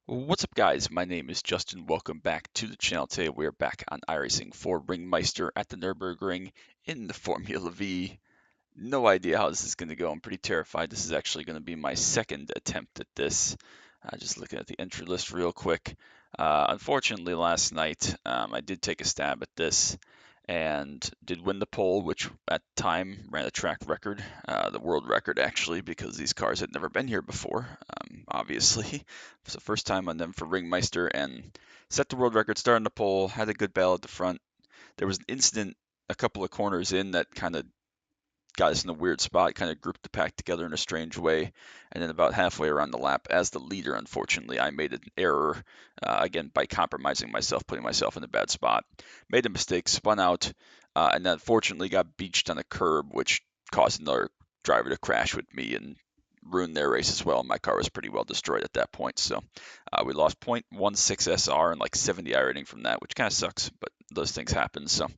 What's up, guys? My name is Justin. Welcome back to the channel. Today we are back on iRacing for Ringmeister at the Nürburgring in the Formula Vee. No idea how this is going to go. I'm pretty terrified. This is actually going to be my second attempt at this. Just looking at the entry list real quick. Unfortunately, last night I did take a stab at this and did win the pole, which at the time ran a track record, the world record actually, because these cars had never been here before, obviously. It was the first time on them for Ringmeister and set the world record, starting the pole, had a good battle at the front. There was an incident a couple of corners in that kind of got us in a weird spot, kind of grouped the pack together in a strange way. And then about halfway around the lap, as the leader, unfortunately, I made an error, again, by compromising myself, putting myself in a bad spot. Made a mistake, spun out, and then unfortunately got beached on a curb, which caused another driver to crash with me and ruin their race as well. My car was pretty well destroyed at that point. So we lost 0.16 SR and like 70 I rating from that, which kind of sucks, but those things happen. So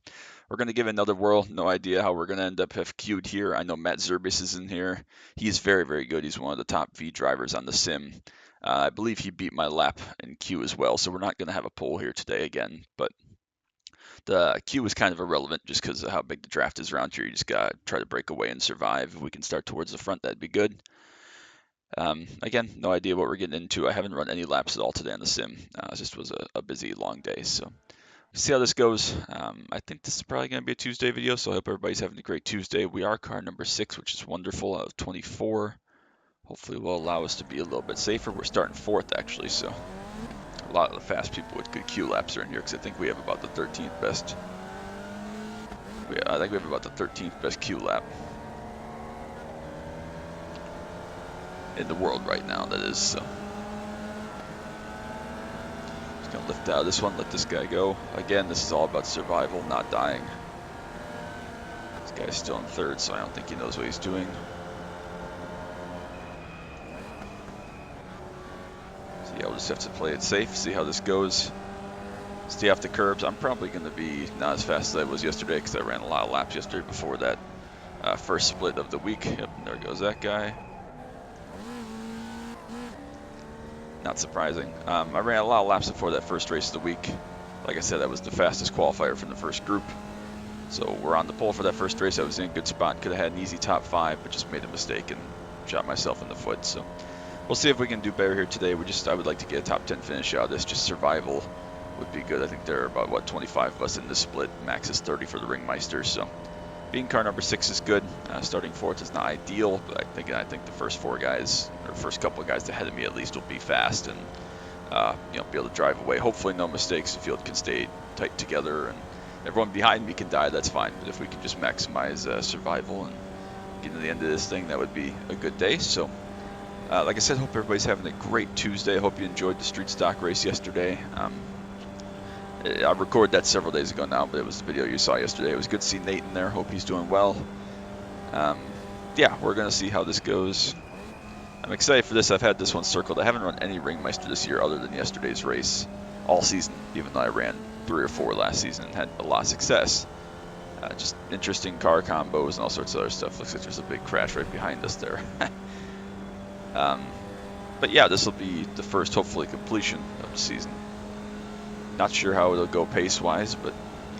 we're going to give it another whirl. No idea how we're going to end up have queued here. I know Matt Zerbis is in here. He's very, very good. He's one of the top V drivers on the sim. I believe he beat my lap in queue as well, so we're not going to have a pole here today again. But the queue is kind of irrelevant just because of how big the draft is around here. You just got to try to break away and survive. If we can start towards the front, that'd be good. Again, no idea what we're getting into. I haven't run any laps at all today on the sim. It just was a busy, long day. So see how this goes. I think this is probably going to be a Tuesday video, so I hope everybody's having a great Tuesday. We are car number 6, which is wonderful, out of 24. Hopefully will allow us to be a little bit safer. We're starting 4th, actually, so a lot of the fast people with good Q laps are in here, because I think we have about the 13th best. I think we have about the 13th best Q lap in the world right now, that is, so. Just gonna lift out of this one, let this guy go. Again, this is all about survival, not dying. This guy's still in 3rd, so I don't think he knows what he's doing. So yeah, we'll just have to play it safe, see how this goes. Stay off the curbs. I'm probably going to be not as fast as I was yesterday because I ran a lot of laps yesterday before that first split of the week. Yep, there goes that guy. Not surprising. I ran a lot of laps before that first race of the week. Like I said, I was the fastest qualifier from the first group. So we're on the pole for that first race. I was in a good spot. Could have had an easy top 5, but just made a mistake and shot myself in the foot. So we'll see if we can do better here today. I would like to get a top 10 finish out of this. Just survival would be good. I think there are about, what, 25 of us in this split. Max is 30 for the Ringmeister. So being car number 6 is good. Starting 4th is not ideal, but I think the first 4 guys, or first couple of guys ahead of me at least, will be fast and be able to drive away. Hopefully no mistakes. The field can stay tight together, and everyone behind me can die. That's fine. But if we can just maximize survival and get to the end of this thing, that would be a good day. So, like I said, hope everybody's having a great Tuesday. I hope you enjoyed the street stock race yesterday. I recorded that several days ago now, but it was the video you saw yesterday. It was good to see Nate in there. Hope he's doing well. Yeah, we're going to see how this goes. I'm excited for this. I've had this one circled. I haven't run any Ringmeister this year other than yesterday's race all season, even though I ran 3 or 4 last season and had a lot of success. Just interesting car combos and all sorts of other stuff. Looks like there's a big crash right behind us there. But yeah, this will be the first, hopefully, completion of the season. Not sure how it'll go pace-wise, but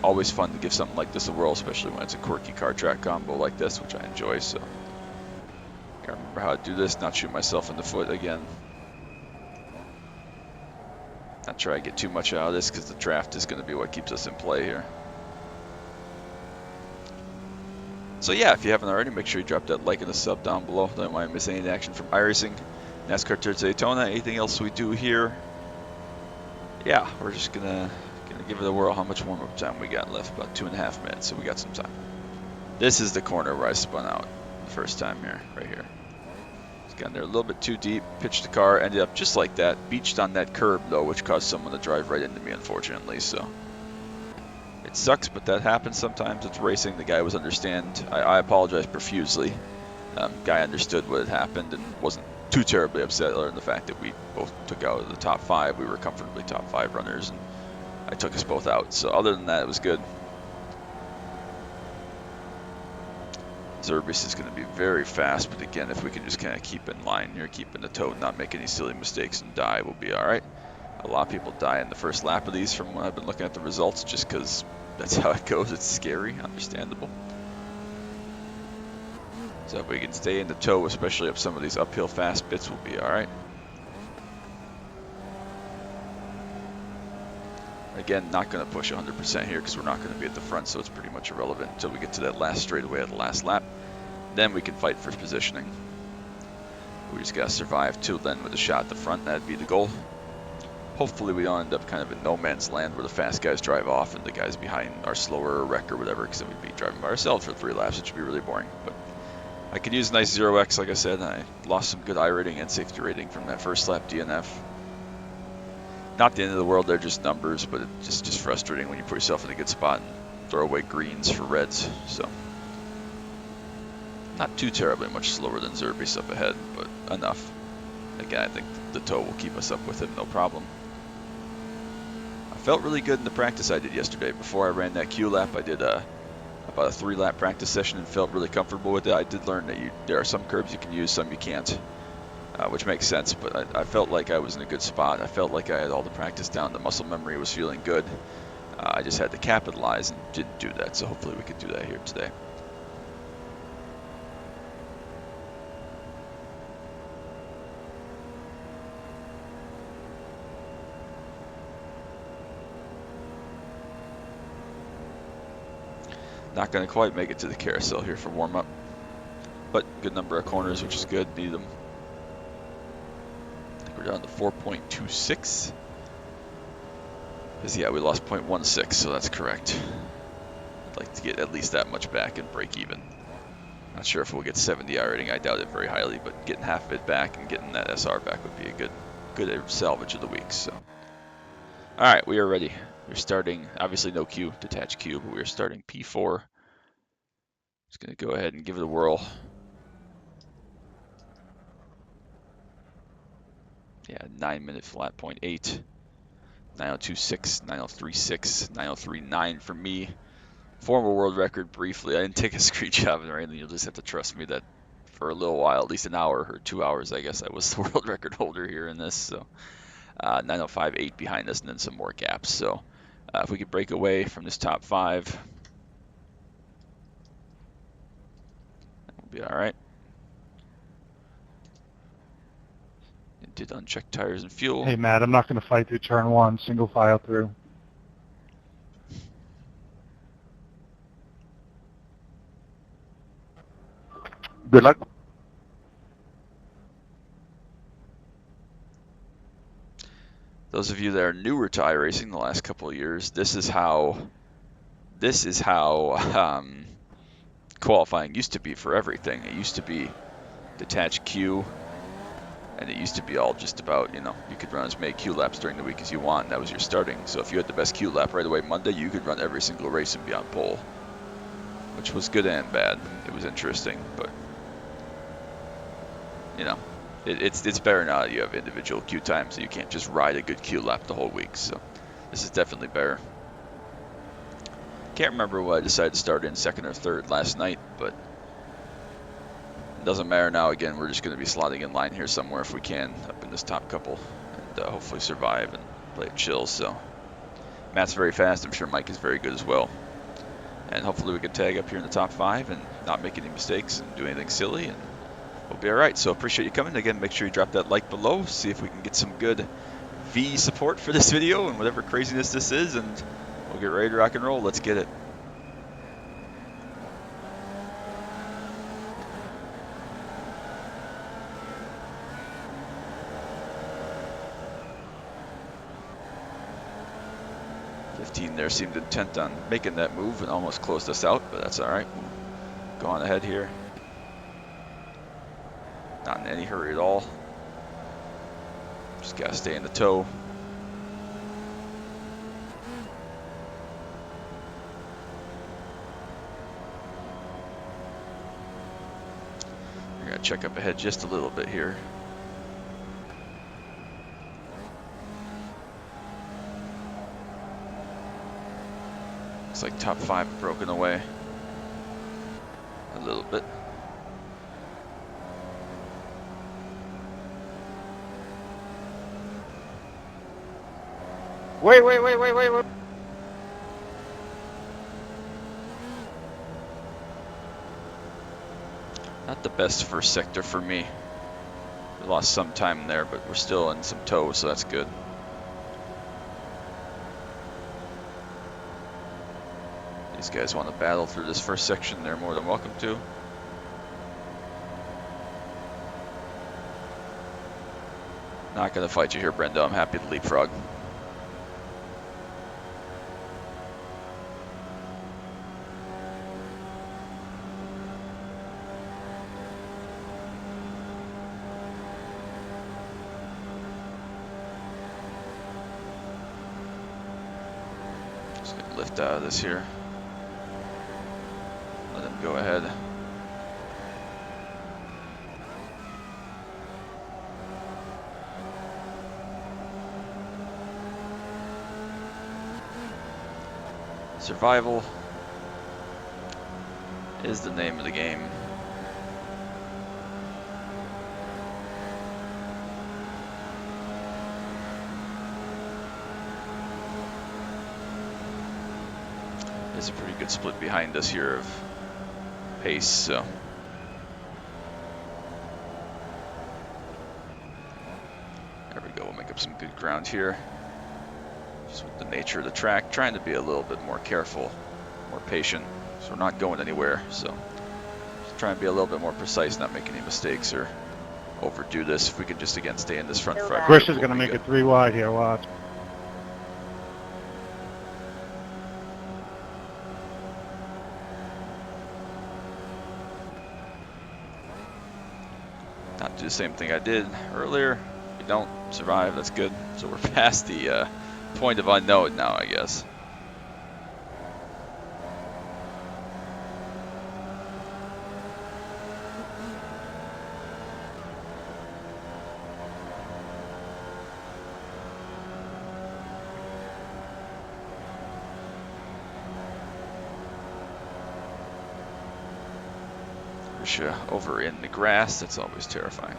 always fun to give something like this a whirl, especially when it's a quirky car track combo like this, which I enjoy. So, gotta remember how to do this, not shoot myself in the foot again. Not try to get too much out of this because the draft is going to be what keeps us in play here. So yeah, if you haven't already, make sure you drop that like and a sub down below. Don't want to miss any action from iRacing, NASCAR Tour Daytona, anything else we do here. Yeah, we're just gonna give it a whirl. How much warm-up time we got left? About 2.5 minutes, so we got some time. This is the corner where I spun out the first time here, right here. Just got in there a little bit too deep, pitched the car, ended up just like that, beached on that curb though, which caused someone to drive right into me, unfortunately. So it sucks, but that happens sometimes. It's racing. The guy was understand. I apologize profusely. Guy understood what had happened and wasn't too terribly upset, other than the fact that we both took out of the top 5. We were comfortably top 5 runners, and I took us both out. So other than that, it was good. Zerbis is going to be very fast, but again, if we can just kind of keep in line here, keep in the tow, not make any silly mistakes and die, we'll be all right. A lot of people die in the first lap of these from when I've been looking at the results, just because that's how it goes. It's scary, understandable. So if we can stay in the tow, especially up some of these uphill fast bits, we'll be all right. Again, not going to push 100% here because we're not going to be at the front, so it's pretty much irrelevant until we get to that last straightaway at the last lap. Then we can fight for positioning. We just got to survive till then with a shot at the front. That'd be the goal. Hopefully we don't end up kind of in no man's land where the fast guys drive off and the guys behind are slower or wreck or whatever, because then we'd be driving by ourselves for 3 laps, which would be really boring. But I could use a nice 0x, like I said. I lost some good iRating and safety rating from that first lap DNF. Not the end of the world, they're just numbers, but it's just frustrating when you put yourself in a good spot and throw away greens for reds. So not too terribly much slower than Zerbe's up ahead, but enough. Again, I think the tow will keep us up with him, no problem. I felt really good in the practice I did yesterday. Before I ran that Q lap, I did about a 3-lap practice session and felt really comfortable with it. I did learn that there are some curbs you can use, some you can't, which makes sense, but I felt like I was in a good spot. I felt like I had all the practice down. The muscle memory was feeling good. I just had to capitalize and didn't do that, so hopefully we could do that here today. Not going to quite make it to the carousel here for warm-up, but good number of corners, which is good. Need them. I think we're down to 4.26. Because, yeah, we lost 0.16, so that's correct. I'd like to get at least that much back and break even. Not sure if we'll get 70 iRating. I doubt it very highly, but getting half of it back and getting that SR back would be a good salvage of the week. So, all right, we are ready. We're starting, obviously no Q, detached Q, but we're starting P4. Just going to go ahead and give it a whirl. Yeah, 9-minute flat, 0.8. 902.6, 903.6, 903.9 for me. Former world record briefly. I didn't take a screenshot of it or anything. You'll just have to trust me that for a little while, at least an hour or 2 hours, I guess, I was the world record holder here in this. So 905.8 behind us and then some more gaps. So if we could break away from this top 5, we'll be all right. It did uncheck tires and fuel. Hey, Matt, I'm not going to fight through turn 1, single file through. Good luck. Those of you that are newer to iRacing the last couple of years, this is how qualifying used to be for everything. It used to be detached Q, and it used to be all just about, you could run as many Q laps during the week as you want, and that was your starting. So if you had the best Q lap right away Monday, you could run every single race and be on pole, which was good and bad. It was interesting, but it's better now that you have individual Q time, so you can't just ride a good Q lap the whole week. So this is definitely better. Can't remember what I decided to start in, second or third last night, but it doesn't matter now. Again, we're just going to be slotting in line here somewhere if we can, up in this top couple, and hopefully survive and play it chill. So Matt's very fast. I'm sure Mike is very good as well. And hopefully we can tag up here in the top 5 and not make any mistakes and do anything silly, and we'll be all right. So appreciate you coming. Again, make sure you drop that like below. See if we can get some good V support for this video and whatever craziness this is, and we'll get ready to rock and roll. Let's get it. There seemed intent on making that move and almost closed us out, but that's all right. We'll go on ahead here. Not in any hurry at all. Just gotta stay in the tow. I gotta check up ahead just a little bit here. Looks like top 5 broken away a little bit. Wait, wait, wait, wait, wait, wait. Not the best first sector for me. We lost some time there, but we're still in some tow, so that's good. These guys want to battle through this first section, they're more than welcome to. Not going to fight you here, Brenda. I'm happy to leapfrog. Just going to lift out of this here. Let him go ahead. Survival is the name of the game. There's a pretty good split behind us here of pace, so. There we go, we'll make up some good ground here. Just with the nature of the track, trying to be a little bit more careful, more patient, so we're not going anywhere. So just trying to be a little bit more precise, not make any mistakes or overdo this. If we could just again stay in this front five. Grish is going to make it 3 wide here, watch. Not do the same thing I did earlier. If we don't survive, that's good. So we're past the point of unknown now, I guess. Over in the grass, that's always terrifying.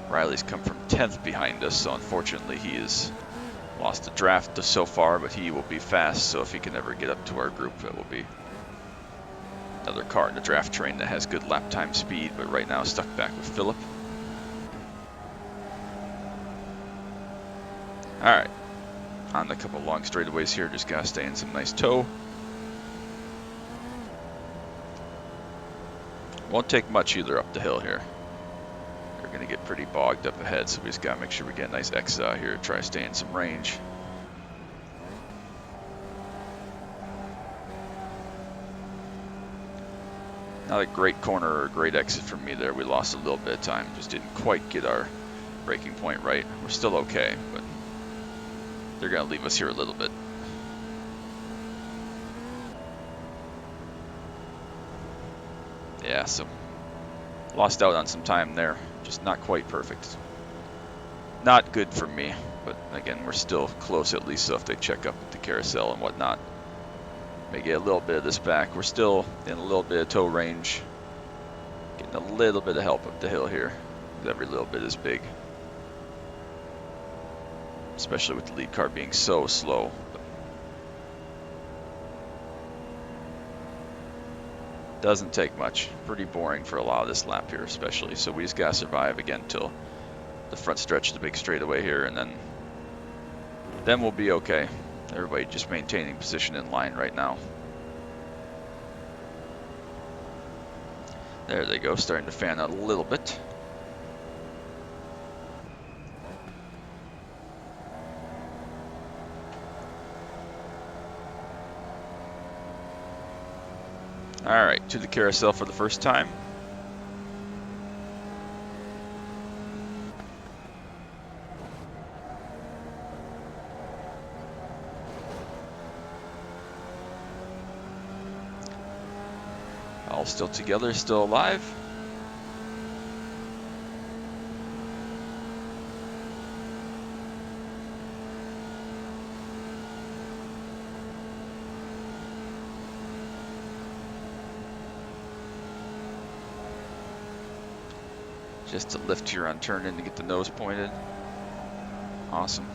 Riley's come from 10th behind us, so unfortunately he has lost the draft so far, but he will be fast, so if he can ever get up to our group, it will be another car in the draft train that has good lap time speed, but right now stuck back with Philip. Alright. On a couple long straightaways here, just gotta stay in some nice tow. Won't take much either up the hill here. They're gonna get pretty bogged up ahead, so we just gotta make sure we get a nice exit out here, try to stay in some range. Not a great corner or a great exit from me there. We lost a little bit of time, just didn't quite get our braking point right. We're still okay, but they're going to leave us here a little bit. Yeah, so lost out on some time there. Just not quite perfect. Not good for me, but again, we're still close at least, so if they check up with the carousel and whatnot, may get a little bit of this back. We're still in a little bit of tow range. Getting a little bit of help up the hill here. Every little bit is big. Especially with the lead car being so slow. Doesn't take much. Pretty boring for a lot of this lap here especially. So we just gotta survive again till the front stretch of the big straightaway here, and then we'll be okay. Everybody just maintaining position in line right now. There they go, starting to fan out a little bit. Alright, to the carousel for the first time. All still together, still alive. Just to lift here on turn in to get the nose pointed. Awesome.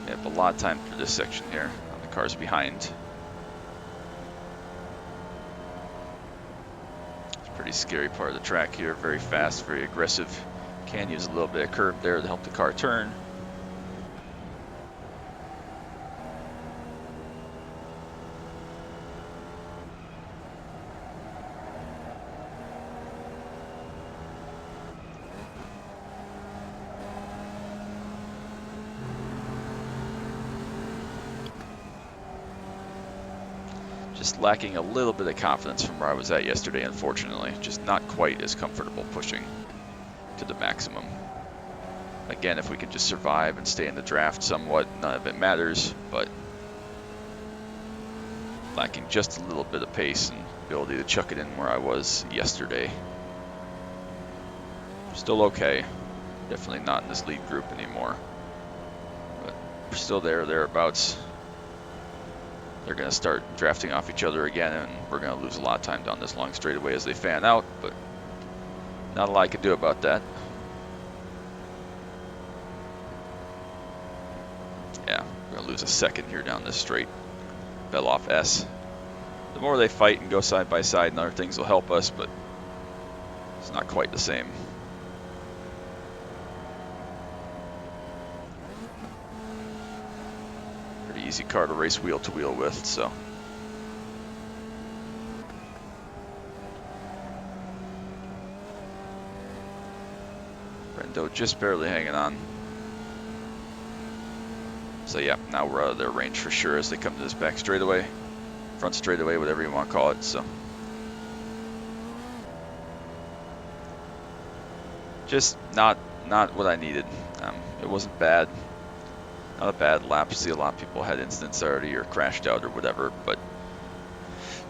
We have a lot of time through this section here on the cars behind. It's a pretty scary part of the track here. Very fast, very aggressive. Can use a little bit of curve there to help the car turn. Just lacking a little bit of confidence from where I was at yesterday, unfortunately. Just not quite as comfortable pushing to the maximum. Again, if we could just survive and stay in the draft somewhat, none of it matters, but lacking just a little bit of pace and ability to chuck it in where I was yesterday. Still okay. Definitely not in this lead group anymore. But we're still thereabouts. They're going to start drafting off each other again, and we're going to lose a lot of time down this long straightaway as they fan out, but not a lot I can do about that. Yeah, we're going to lose a second here down this straight. Fell off S. The more they fight and go side by side and other things will help us, but it's not quite the same. Pretty easy car to race wheel to wheel with, so. Brendo just barely hanging on. So yeah, now we're out of their range for sure as they come to this back straightaway. Front straightaway, whatever you want to call it, so. Just not what I needed. It wasn't bad. Not a bad lap. See, a lot of people had incidents already or crashed out or whatever, but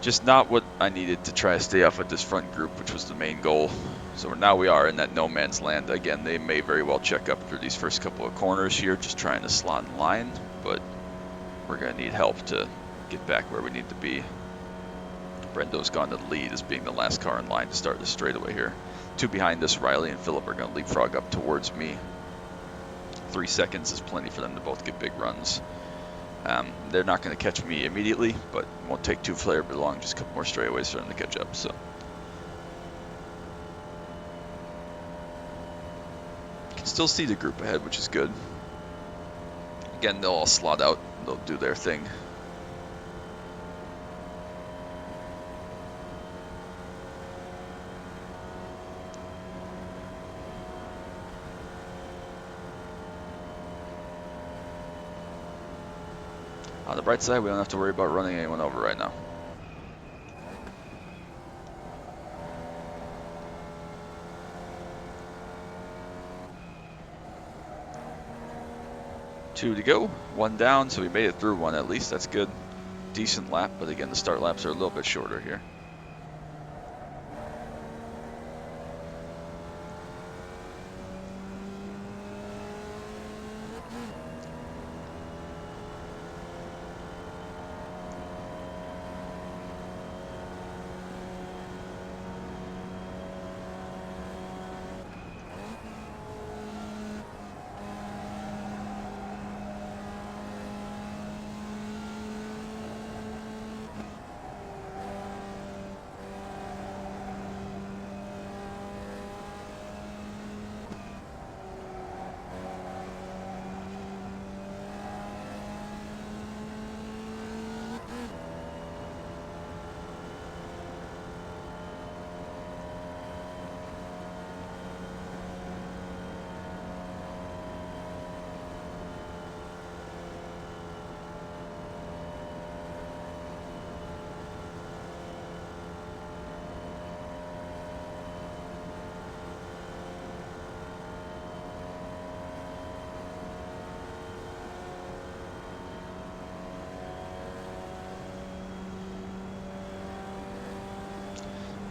just not what I needed to try to stay off with this front group, which was the main goal. So now we are in that no man's land. Again, they may very well check up through these first couple of corners here, just trying to slot in line, but we're going to need help to get back where we need to be. Brendo's gone to the lead as being the last car in line to start the straightaway here. Two behind us, Riley and Phillip, are going to leapfrog up towards me. 3 seconds is plenty for them to both get big runs. They're not going to catch me immediately, but it won't take too terribly long, just a couple more straightaways for them to catch up. So, you can still see the group ahead, which is good. Again, they'll all slot out, they'll do their thing. On the bright side, we don't have to worry about running anyone over right now. Two to go, one down, so we made it through one at least. That's good. Decent lap, but again, the start laps are a little bit shorter here.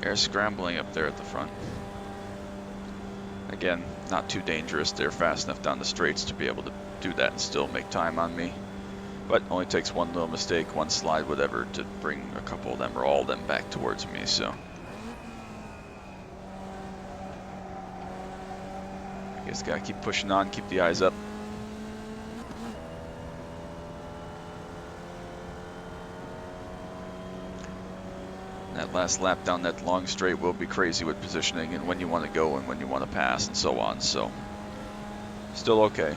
They're scrambling up there at the front. Again, not too dangerous. They're fast enough down the straights to be able to do that and still make time on me. But only takes one little mistake, one slide, whatever, to bring a couple of them or all of them back towards me. So I guess gotta keep pushing on, keep the eyes up. That last lap down that long straight will be crazy with positioning and when you want to go and when you want to pass and so on, so still okay.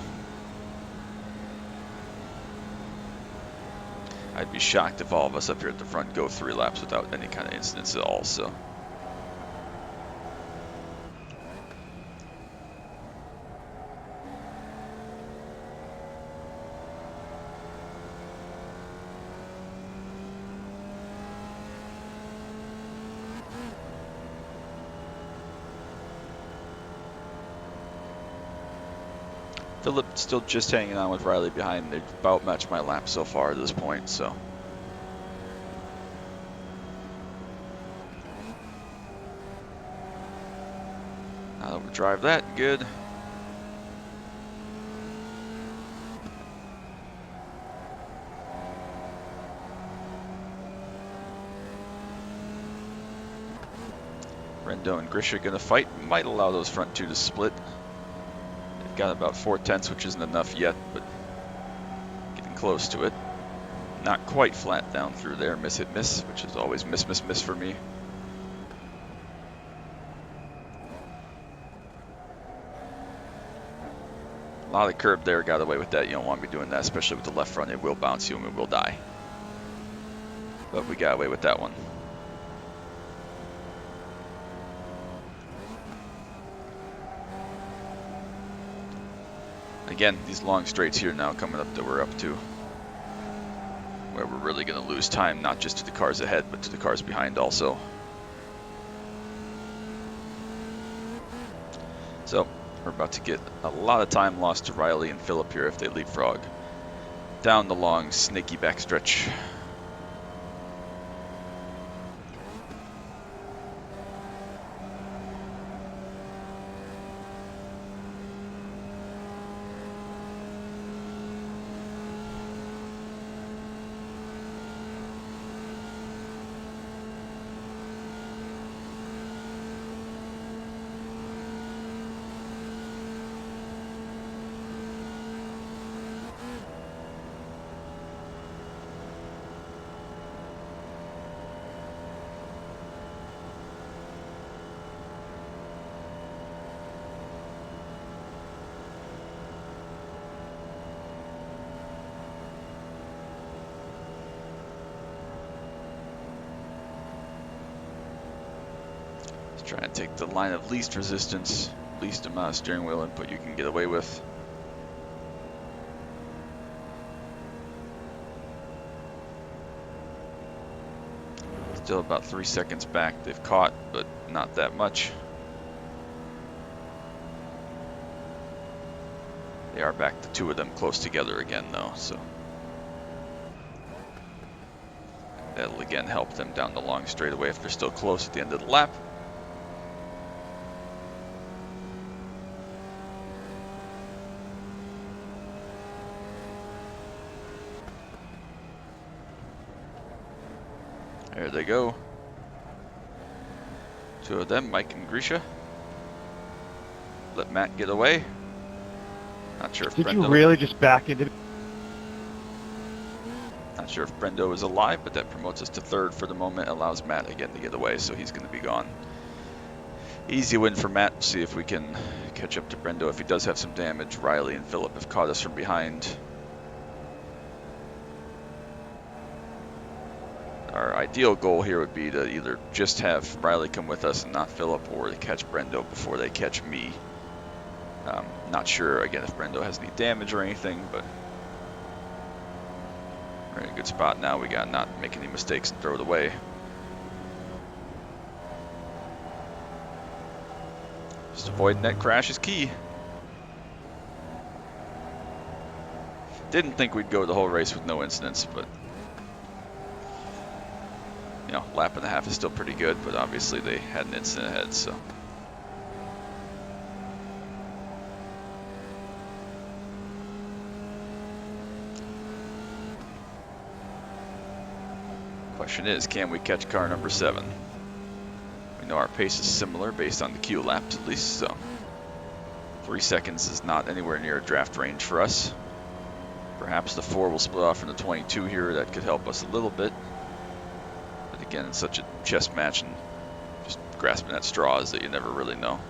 I'd be shocked if all of us up here at the front go 3 laps without any kind of incidents at all, so. Philip still just hanging on with Riley behind. They've about matched my lap so far at this point, so. Not overdrive that, good. Brendo and Grisha gonna fight. Might allow those front 2 to split. They've got about 4/10, which isn't enough yet, but getting close to it. Not quite flat down through there, miss hit miss, which is always miss miss miss for me. A lot of curb there, got away with that. You don't want to be doing that, especially with the left front. It will bounce you and it will die. But we got away with that one. Again, these long straights here now coming up that we're up to, where we're really going to lose time, not just to the cars ahead, but to the cars behind also. So, we're about to get a lot of time lost to Riley and Philip here if they leapfrog down the long, snaky backstretch. Try and take the line of least resistance, least amount of steering wheel input you can get away with. Still about 3 seconds back. They've caught, but not that much. They are back to 2 of them close together again though, so. That'll again help them down the long straightaway if they're still close at the end of the lap. There they go. 2 of them, Mike and Grisha. Let Matt get away. Not sure if Did Brendo, you really just back into? not sure if Brendo is alive, but that promotes us to 3rd for the moment. Allows Matt again to get away, so he's going to be gone. Easy win for Matt. See if we can catch up to Brendo if he does have some damage. Riley and Philip have caught us from behind. Our ideal goal here would be to either just have Riley come with us and not Philip, or to catch Brendo before they catch me. Not sure, again, if Brendo has any damage or anything, but we're in a good spot now. We got to not make any mistakes and throw it away. Just avoiding that crash is key. Didn't think we'd go the whole race with no incidents, but you know, lap and a half is still pretty good, but obviously they had an incident ahead, so. Question is, can we catch car number 7? We know our pace is similar based on the Q laps at least, so. 3 seconds is not anywhere near draft range for us. Perhaps the 4 will split off from the 22 here. That could help us a little bit. But again, it's such a chess match and just grasping at straws that you never really know.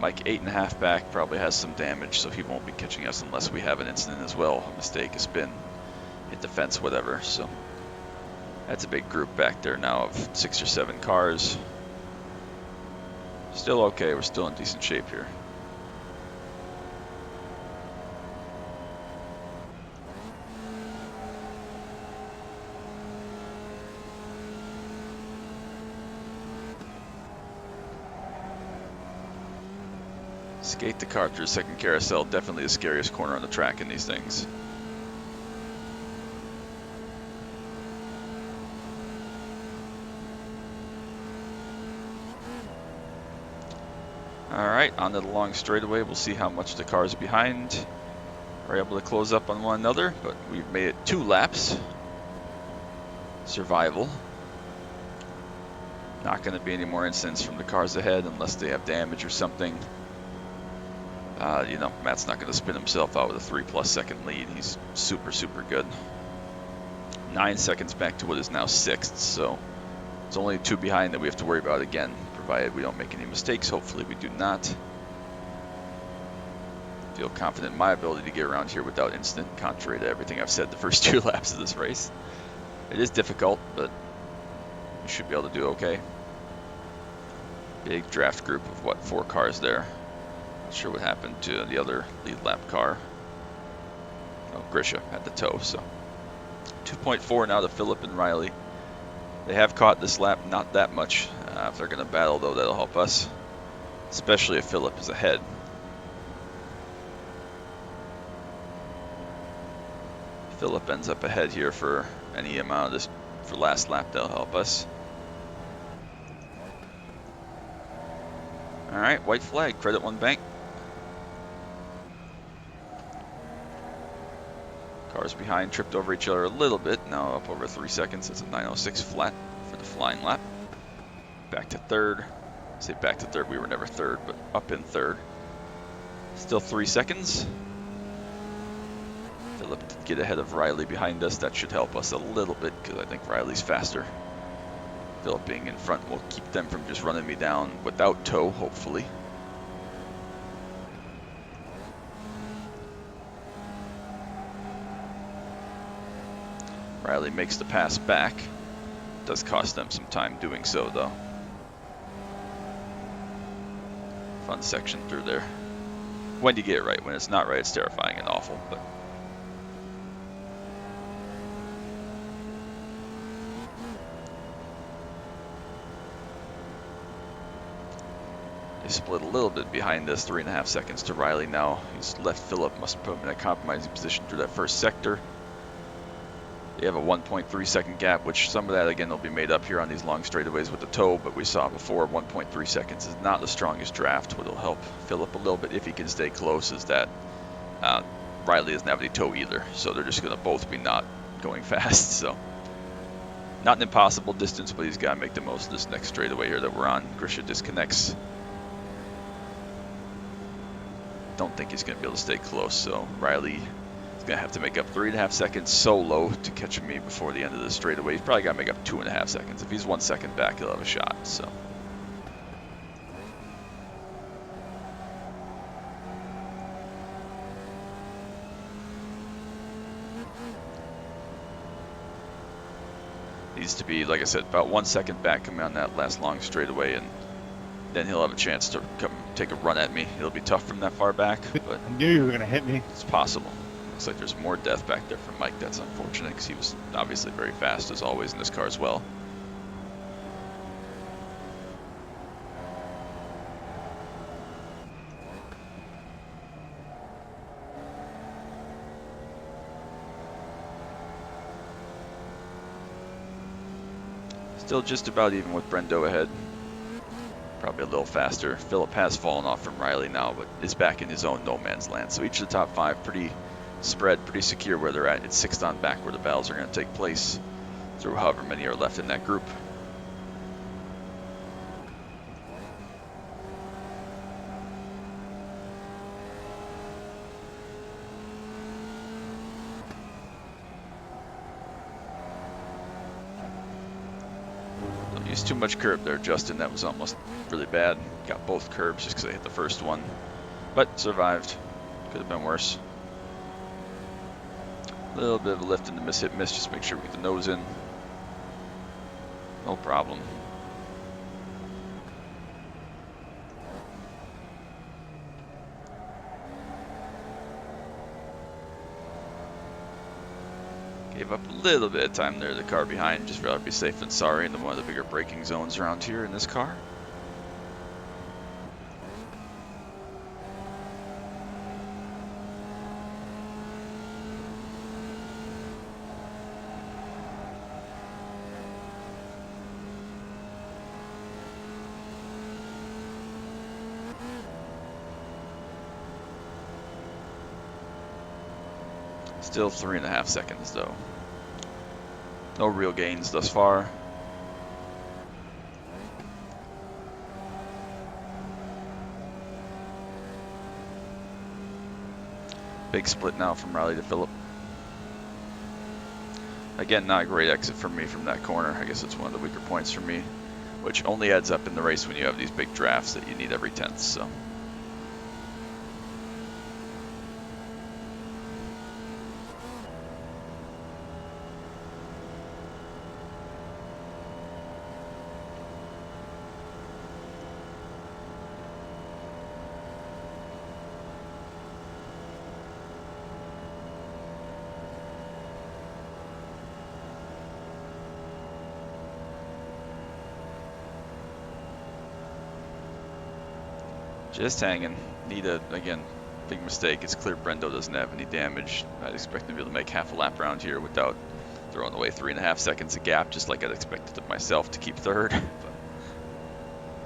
Mike 8.5 back probably has some damage, so he won't be catching us unless we have an incident as well. A mistake, a spin, hit the fence, whatever. So that's a big group back there now of 6 or 7 cars. Still okay, we're still in decent shape here. Skate the car through second carousel, definitely the scariest corner on the track in these things. Alright, onto the long straightaway. We'll see how much the cars behind are able to close up on one another, but we've made it 2 laps. Survival. Not going to be any more incidents from the cars ahead unless they have damage or something. You know, Matt's not going to spin himself out with a 3+ second lead. He's super, super good. 9 seconds back to what is now 6th, so it's only 2 behind that we have to worry about again, provided we don't make any mistakes. Hopefully we do not. Feel confident in my ability to get around here without incident, contrary to everything I've said the first 2 laps of this race. It is difficult, but we should be able to do okay. Big draft group of, what, 4 cars there. Not sure what happened to the other lead lap car. Oh, Grisha at the toe, so 2.4 now to Phillip and Riley. They have caught this lap, not that much. If they're going to battle, though, that'll help us, especially if Phillip is ahead. If Phillip ends up ahead here for any amount of this, for last lap, that'll help us. All right, white flag, credit 1 bank. Cars behind tripped over each other a little bit, now up over 3 seconds. It's a 9:06 flat for the flying lap. Back to 3rd. I say back to 3rd, we were never 3rd, but up in 3rd. Still 3 seconds. Phillip did get ahead of Riley behind us. That should help us a little bit because I think Riley's faster. Phillip being in front will keep them from just running me down without tow, hopefully. Riley makes the pass back. Does cost them some time doing so, though. Fun section through there. When you get it right. When it's not right, it's terrifying and awful, but they split a little bit behind us, 3.5 seconds to Riley now. He's left Phillip, must put him in a compromising position through that first sector. They have a 1.3 second gap, which some of that again will be made up here on these long straightaways with the tow, but we saw before 1.3 seconds is not the strongest draft. What will help Phillip a little bit if he can stay close is that Riley doesn't have any tow either, so they're just going to both be not going fast. So not an impossible distance, but he's got to make the most of this next straightaway here that we're on. Grisha disconnects. Don't think he's going to be able to stay close, so Riley is going to have to make up 3.5 seconds solo to catch me before the end of the straightaway. He's probably got to make up 2.5 seconds. If he's 1 second back, he'll have a shot. So needs to be, like I said, about 1 second back coming on that last long straightaway, and then he'll have a chance to come take a run at me. It'll be tough from that far back, but I knew you were going to hit me. it's possible. Looks like there's more death back there from Mike. That's unfortunate because he was obviously very fast as always in this car as well. Still just about even with Brendo ahead. Probably a little faster. Phillip has fallen off from Riley now, but is back in his own no man's land. So each of the top 5 pretty spread, pretty secure where they're at. It's 6th on back where the battles are going to take place through however many are left in that group. Used too much curb there, Justin. That was almost really bad. Got both curbs just because I hit the first one. But survived. Could have been worse. A little bit of a lift in the miss. Just make sure we get the nose in. No problem. Gave up a little bit of time there, the car behind. Just rather be safe than sorry in one of the bigger braking zones around here in this car. Still 3.5 seconds though. No real gains thus far. Big split now from Riley to Phillip. Again, not a great exit for me from that corner. I guess it's one of the weaker points for me, which only adds up in the race when you have these big drafts that you need every 10th. So. Just hanging. Need a, again, big mistake. It's clear Brendo doesn't have any damage. I'd expect him to be able to make half a lap around here without throwing away 3.5 seconds of gap, just like I'd expected of myself to keep third.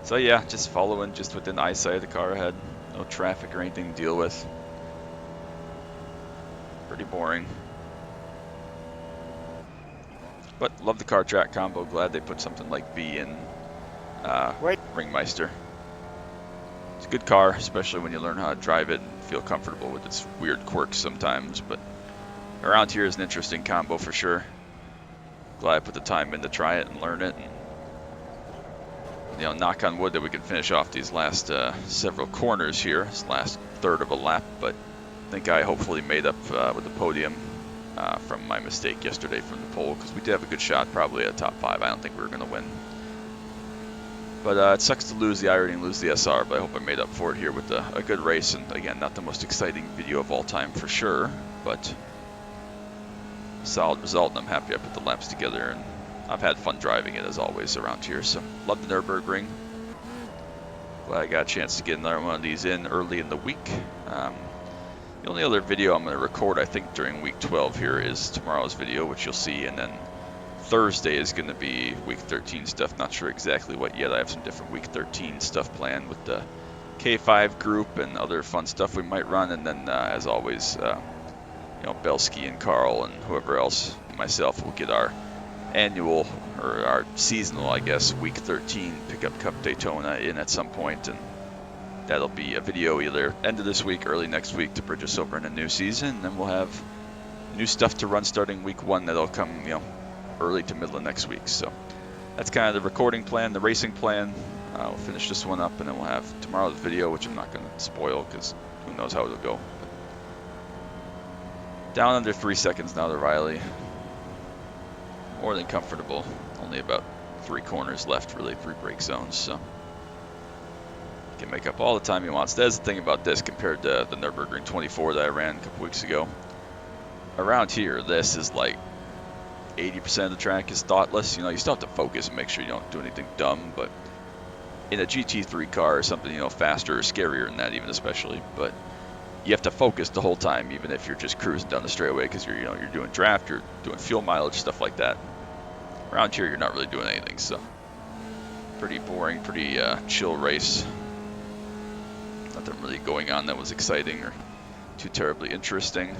So yeah, just following just within eyesight of the car ahead. No traffic or anything to deal with. Pretty boring. But love the car track combo. Glad they put something like Vee in Ringmeister. It's a good car, especially when you learn how to drive it and feel comfortable with its weird quirks sometimes. But around here is an interesting combo for sure. Glad I put the time in to try it and learn it. And, you know, knock on wood that we can finish off these last several corners here, this last third of a lap. But I think I hopefully made up with the podium from my mistake yesterday from the pole, because we did have a good shot, probably at top 5. I don't think we were going to win. But it sucks to lose the iRacing, lose the SR, but I hope I made up for it here with a good race. And again, not the most exciting video of all time for sure, but solid result, and I'm happy I put the laps together. And I've had fun driving it as always around here, so love the Nürburgring. Glad I got a chance to get another one of these in early in the week. The only other video I'm going to record, I think, during week 12 here is tomorrow's video, which you'll see, and then Thursday is going to be week 13 stuff. Not sure exactly what yet. I have some different week 13 stuff planned with the K5 group and other fun stuff we might run, and then as always, you know, Belsky and Carl and whoever else, myself, will get our annual, or our seasonal, I guess, week 13 Pickup Cup Daytona in at some point, and that'll be a video either end of this week, early next week, to bridge us over in a new season. And then we'll have new stuff to run starting week 1 that'll come, you know, early to middle of next week. So that's kind of the recording plan, the racing plan. We'll finish this one up, and then we'll have tomorrow's video, which I'm not going to spoil because who knows how it'll go. But down under 3 seconds now to Riley. More than comfortable. Only about 3 corners left, really, 3 brake zones. So he can make up all the time he wants. That's the thing about this compared to the Nürburgring 24 that I ran a couple weeks ago. Around here, this is like 80% of the track is thoughtless. You know, you still have to focus and make sure you don't do anything dumb, but in a GT3 car or something, you know, faster or scarier than that even, especially, but you have to focus the whole time, even if you're just cruising down the straightaway, because you're, you know, you're doing draft, you're doing fuel mileage, stuff like that. Around here, you're not really doing anything, so pretty boring, pretty chill race. Nothing really going on that was exciting or too terribly interesting.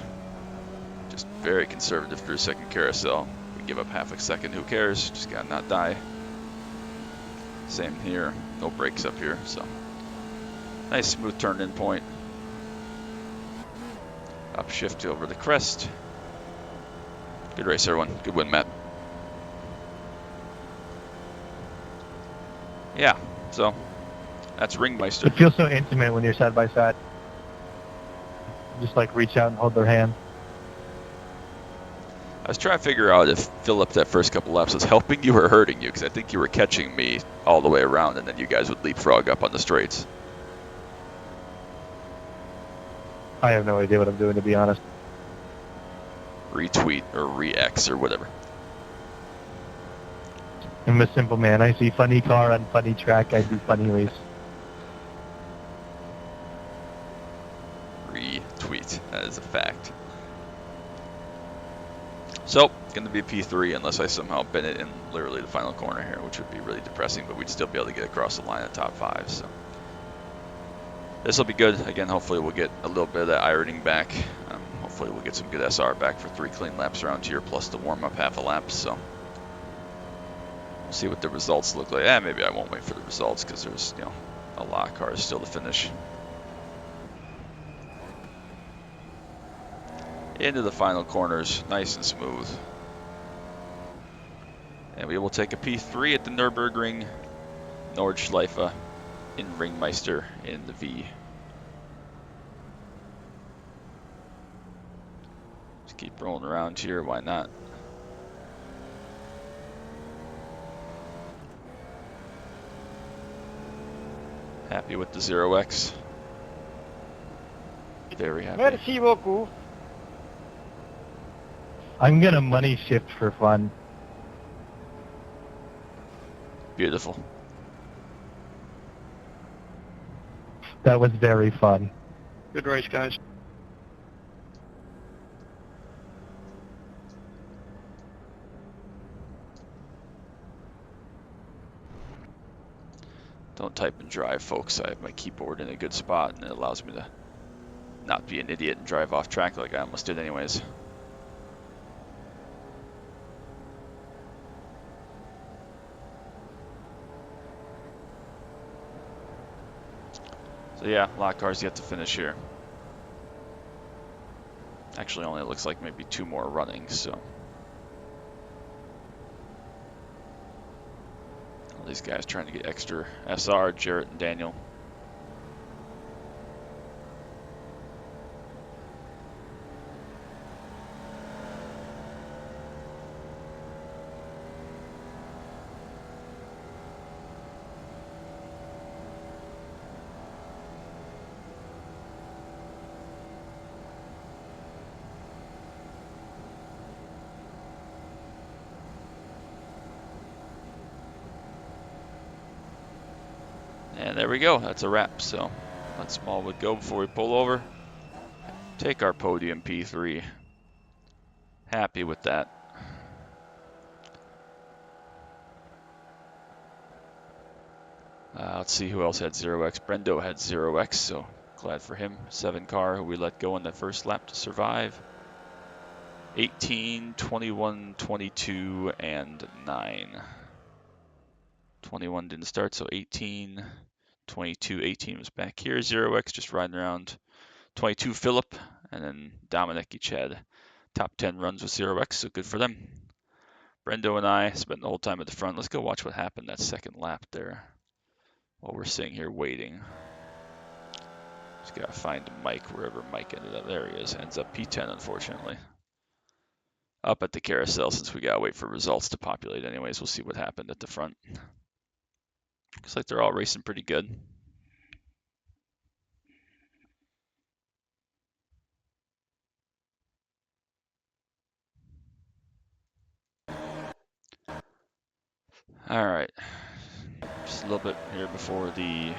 Just very conservative through second carousel. We give up half a second, who cares? Just gotta not die. Same here, no brakes up here, so nice smooth turn in point. Upshift over the crest. Good race, everyone. Good win, Matt. Yeah, so that's Ringmeister. It feels so intimate when you're side by side. Just like reach out and hold their hand. I was trying to figure out if Philip that first couple laps was helping you or hurting you, because I think you were catching me all the way around, and then you guys would leapfrog up on the straights. I have no idea what I'm doing, to be honest. Retweet or re-X or whatever. I'm a simple man. I see funny car on funny track. I do funny race. Retweet. That is a fact. So, going to be P3 unless I somehow bend it in literally the final corner here, which would be really depressing, but we'd still be able to get across the line at top 5. So this will be good. Again, hopefully we'll get a little bit of that ironing back. Hopefully we'll get some good SR back for 3 clean laps around here, plus the warm-up half a lap. So we'll see what the results look like. Maybe I won't wait for the results because there's a lot of cars still to finish. Into the final corners, nice and smooth. And we will take a P3 at the Nürburgring Nordschleife in Ringmeister in the V. Just keep rolling around here, why not? Happy with the 0x. Very happy. Merci beaucoup. I'm gonna money shift for fun. Beautiful. That was very fun. Good race, guys. Don't type and drive, folks. I have my keyboard in a good spot, and it allows me to not be an idiot and drive off track like I almost did anyways. So yeah, a lot of cars yet to finish here. Actually, only looks like maybe 2 more running, so. All these guys trying to get extra SR, Jarrett and Daniel. And there we go, that's a wrap. So let Smallwood go before we pull over. Take our podium P3. Happy with that. Let's see who else had 0x. Brendo had 0x, so glad for him. 7 car who we let go in that first lap to survive. 18, 21, 22, and 9. 21 didn't start, so 18, 22, 18 was back here. 0x just riding around. 22 Philip, and then Dominic each had top 10 runs with 0x, so good for them. Brendo and I spent the whole time at the front. Let's go watch what happened that second lap there. While we're sitting here waiting. Just gotta find Mike wherever Mike ended up. There he is. Ends up P10, unfortunately. Up at the carousel since we gotta wait for results to populate anyways. We'll see what happened at the front. Looks like they're all racing pretty good. All right, just a little bit here before the,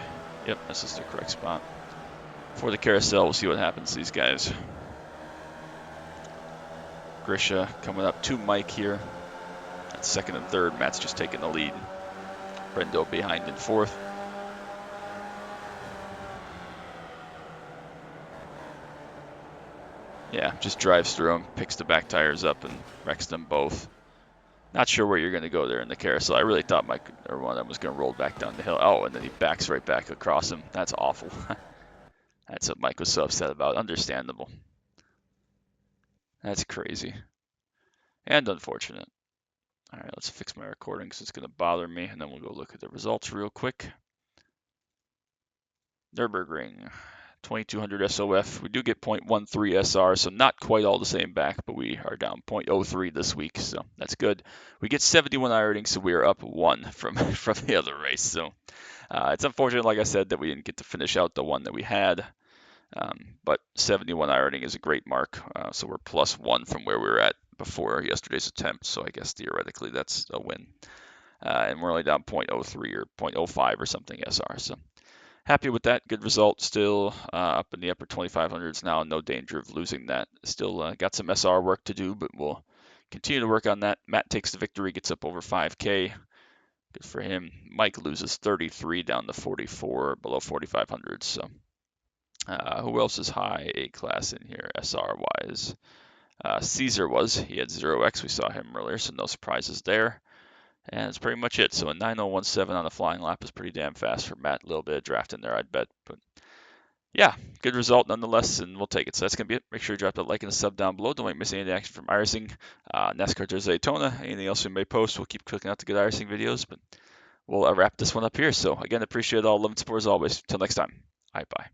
yep, this is the correct spot. Before the carousel, we'll see what happens to these guys. Grisha coming up to Mike here. At second and third, Matt's just taking the lead. Brendo behind in fourth. Yeah, just drives through them, picks the back tires up and wrecks them both. Not sure where you're going to go there in the carousel. I really thought Mike or one of them was going to roll back down the hill. Oh, and then he backs right back across him. That's awful. That's what Mike was so upset about. Understandable. That's crazy. And unfortunate. All right, let's fix my recording because it's going to bother me, and then we'll go look at the results real quick. Nürburgring, 2200 SOF. We do get 0.13 SR, so not quite all the same back, but we are down 0.03 this week, so that's good. We get 71 iRatings, so we are up 1 from the other race. So it's unfortunate, like I said, that we didn't get to finish out the one that we had. But 71 iRating is a great mark, so we're +1 from where we were at before yesterday's attempt. So I guess theoretically that's a win. And we're only down 0.03 or 0.05 or something SR. So happy with that. Good result. Still up in the upper 2500s now. No danger of losing that. Still got some SR work to do, but we'll continue to work on that. Matt takes the victory, gets up over 5K. Good for him. Mike loses 33 down to 44, below 4500. So who else is high A class in here, SR wise? Caesar was. He had 0x. We saw him earlier, so no surprises there. And that's pretty much it. So a 9017 on the flying lap is pretty damn fast for Matt. A little bit of drafting there, I'd bet. But yeah, good result nonetheless, and we'll take it. So that's going to be it. Make sure you drop that like and a sub down below. Don't miss any action from iRacing, NASCAR to Daytona, anything else we may post. We'll keep clicking out the good iRacing videos, but we'll wrap this one up here. So again, appreciate all love and support as always. Till next time. All right, bye.